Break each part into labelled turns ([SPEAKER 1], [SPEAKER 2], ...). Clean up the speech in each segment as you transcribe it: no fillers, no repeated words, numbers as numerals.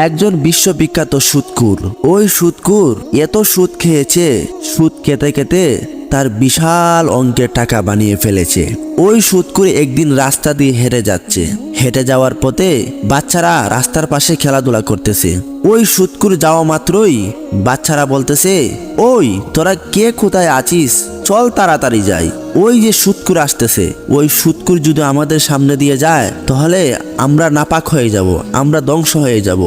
[SPEAKER 1] একজন বিশ্ববিখ্যাত সুদখোর। ওই সুদখোর এত সুদ খেয়েছে, সুদ খেতে খেতে তার বিশাল অঙ্কের টাকা বানিয়ে ফেলেছে। ওই সুদখোর একদিন রাস্তা দিয়ে হেঁটে যাচ্ছে। হেঁটে যাওয়ার পথে বাচ্চারা রাস্তার পাশে খেলাধুলা করতেছে। ওই সুদখোর যাওয়া মাত্রই বাচ্চারা বলতেছে, ওই তোরা কে কোথায় আছিস, চল তাড়াতাড়ি যাই। ওই যে সুদখোর আসতেছে, ওই সুদখোর যদি আমাদের সামনে দিয়ে যায় তাহলে আমরা নাপাক হয়ে যাব, আমরা ধ্বংস হয়ে যাব।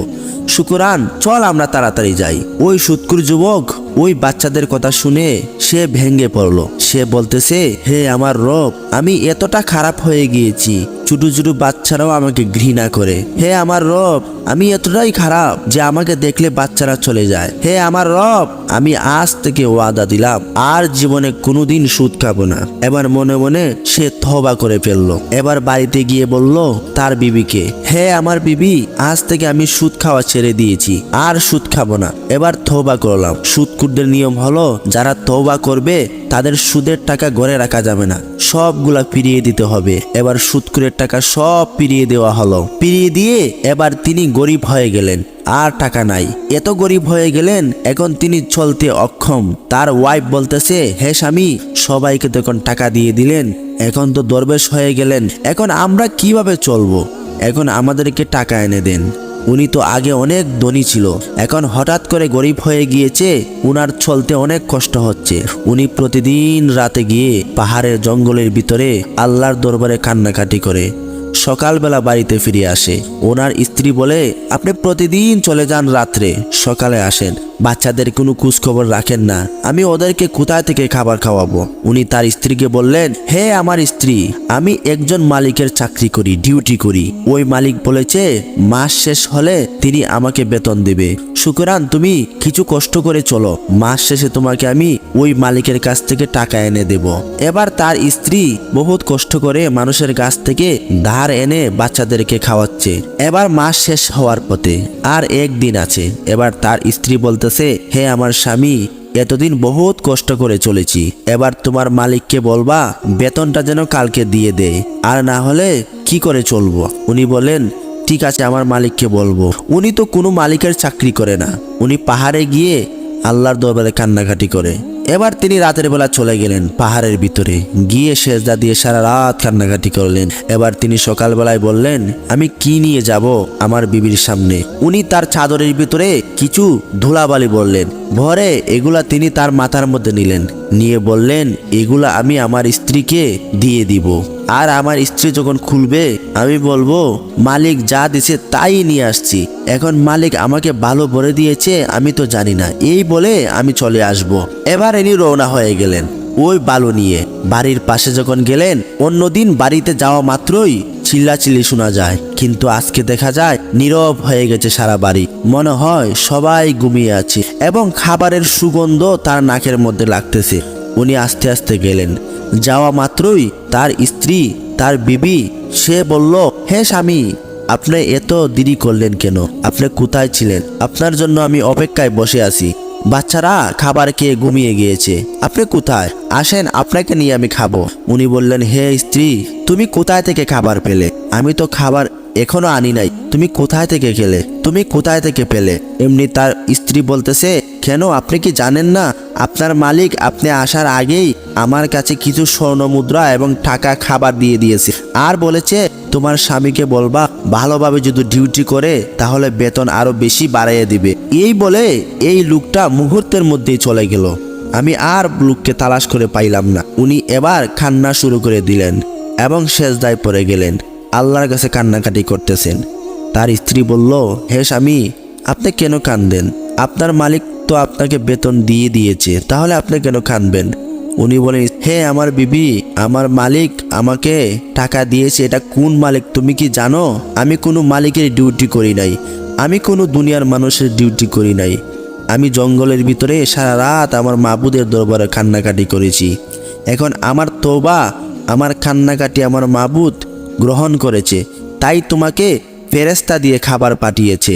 [SPEAKER 1] সুতরাং চল আমরা তাড়াতাড়ি যাই। ওই সুদখোর যুবক ওই বাচ্চাদের কথা শুনে সে ভেঙে পড়লো। সে বলতেছে, হে আমার রব, আমি এতটা খারাপ হয়ে গিয়েছি, ছোট ছোট বাচ্চারাও আমাকে ঘৃণা করে। হে আমার রব, আমি এতটাই খারাপ যে আমাকে দেখলে বাচ্চারা চলে যায়। হে আমার রব, আমি আজ থেকে ওয়াদা দিলাম আর জীবনে কোনোদিন সুদ খাবো না। এবার মনে মনে সে তওবা করে ফেললো। এবার বাড়িতে গিয়ে বলল তার বিবিকে, হে আমার বিবি, আজ থেকে আমি সুদ খাওয়া ছেড়ে দিয়েছি, আর সুদ খাবো না। এবার তওবা করলাম। সুদখোরদের নিয়ম হলো, যারা তওবা করবে তাদের সুদের টাকা ঘরে রাখা যাবে না, সবগুলা ফিরিয়ে দিতে হবে। এবার সুদখোরের টাকা সব ফিরিয়ে দেওয়া হলো। ফিরিয়ে দিয়ে এবার তিনি গরিব হয়ে গেলেন, আর টাকা নাই। এত গরিব হয়ে গেলেন এখন তিনি চলতে অক্ষম। তার ওয়াইফ বলতেছে, হে স্বামী, সবাইকে তো এখন টাকা দিয়ে দিলেন, এখন তো দরবেশ হয়ে গেলেন, এখন আমরা কিভাবে চলবো? এখন আমাদেরকে টাকা এনে দেন। উনি তো আগে অনেক ধনী ছিল, এখন হঠাৎ করে গরিব হয়ে গিয়েছে, উনার চলতে অনেক কষ্ট হচ্ছে। উনি প্রতিদিন রাতে গিয়ে পাহাড়ের জঙ্গলের ভিতরে আল্লাহর দরবারে কান্নাকাটি করে সকালবেলা বাড়িতে ফিরে আসে। ওনার স্ত্রী বলে, আপনি প্রতিদিন চলে যান, রাত্রে সকালে আসেন, বাচ্চাদের কোনো খোঁজখবর রাখেন না, আমি ওদেরকে কোথায় থেকে খাবার খাওয়াবো? উনি তার স্ত্রীকে বললেন, হে আমার স্ত্রী, আমি একজন মালিকের চাকরি করি, ডিউটি করি। ওই মালিক বলেছে মাস শেষ হলে তিনি আমাকে বেতন দেবে, সুতরাং তুমি কিছু কষ্ট করে চলো, মাস শেষে তোমাকে আমি ওই মালিকের কাছ থেকে টাকা এনে দেব। এবার তার স্ত্রী বহুত কষ্ট করে মানুষের কাছ থেকে ধার এনে বাচ্চাদেরকে খাওয়াচ্ছে। এবার মাস শেষ হওয়ার পথে আর একদিন আছে। এবার তার স্ত্রী বলতেছে, হে আমার স্বামী, এতদিন বহুত কষ্ট করে চলেছি, এবার তোমার মালিককে বলবা বেতনটা যেন কালকে দিয়ে দেয়, আর না হলে কি করে চলবো? উনি বলেন, ঠিক আছে, আমার মালিককে বলবো। উনি তো কোনো মালিকের চাকরি করে না, উনি পাহাড়ে গিয়ে আল্লাহর দরবারে কান্নাকাটি করে। এবার তিনি রাতের বেলা চলে গেলেন পাহাড়ের ভিতরে, গিয়ে সেজদা দিয়ে সারা রাত কান্নাকাটি করলেন। এবার তিনি সকালবেলায় বললেন, আমি কি নিয়ে যাব আমার বিবির সামনে? উনি তার চাদরের ভিতরে কিছু ধুলাবালি বললেন, ভরে এগুলা তিনি তার মাথার মধ্যে নিলেন, নিয়ে বললেন, এগুলা আমি আমার স্ত্রীকে দিয়ে দিব, আর আমার স্ত্রী যখন খুলবে আমি বলবো মালিক যা দিছে তাই নিয়ে আসছি, এখন মালিক আমাকে ভালো ভরে দিয়েছে আমি তো জানি না, এই বলে আমি চলে আসব। এবার ইনি রওনা হয়ে গেলেন ওই বালু নিয়ে। বাড়ির পাশে যখন গেলেন, অন্যদিন বাড়িতে যাওয়া মাত্রই চিল্লাচিল্লি শোনা যায়, কিন্তু আজকে দেখা যায় নীরব হয়ে গেছে সারা বাড়ি। মনে হয় সবাই ঘুমিয়ে আছে এবং খাবারের সুগন্ধ তার নাকের মধ্যে লাগতেছে। উনি আস্তে আস্তে গেলেন। যাওয়া মাত্রই তার স্ত্রী, তার বিবি, সে বলল, হে স্বামী, আপনি এত দেরি করলেন কেন? আপনি কোথায় ছিলেন? আপনার জন্য আমি অপেক্ষায় বসে আছি, বাচ্চারা খাবার খেয়ে ঘুমিয়ে গিয়েছে, আপনি কোথায়? আসেন, আপনাকে নিয়ে আমি খাবো। উনি বললেন, হে স্ত্রী, তুমি কোথায় থেকে খাবার পেলে? আমি তো খাবার এখনো আনি নাই, তুমি কোথায় থেকে খেলে? তুমি কোথায় থেকে পেলে? এমনি তার স্ত্রী বলতেছে, কেন আপনি কি জানেন না আপনার মালিক আপনি আসার আগেই আমার কাছে কিছু স্বর্ণ মুদ্রা এবং টাকা খাবার দিয়ে দিয়েছে, আর বলেছে তোমার স্বামীকে বলবা ভালোভাবে যদি ডিউটি করে তাহলে বেতন আরো বেশি বাড়াইয়ে দিবে। এই বলে এই লোকটা মুহূর্তের মধ্যেই চলে গেল। আমি আর লোককে তালাশ করে পাইলাম না। উনি এবার কান্না শুরু করে দিলেন এবং সেজদায় পড়ে গেলেন, আল্লাহর কাছে কান্নাকাটি করতেছেন। তার স্ত্রী বলল, হে স্বামী, আপনি কেন কাঁদেন? আপনার মালিক তো আপনাকে বেতন দিয়ে দিয়েছে, তাহলে আপনি কেন কাঁদবেন? উনি বলেন, হে আমার বিবি, আমার মালিক আমাকে টাকা দিয়েছে, এটা কোন মালিক তুমি কি জানো? আমি কোনো মালিকের ডিউটি করি নাই, আমি কোনো দুনিয়ার মানুষের ডিউটি করি নাই, আমি জঙ্গলের ভিতরে সারা রাত আমার মাবুদের দরবারে কান্নাকাটি করেছি। এখন আমার তওবা, আমার কান্নাকাটি আমার মাবুদ গ্রহণ করেছে, তাই তোমাকে ফেরেশতা দিয়ে খাবার পাঠিয়েছে।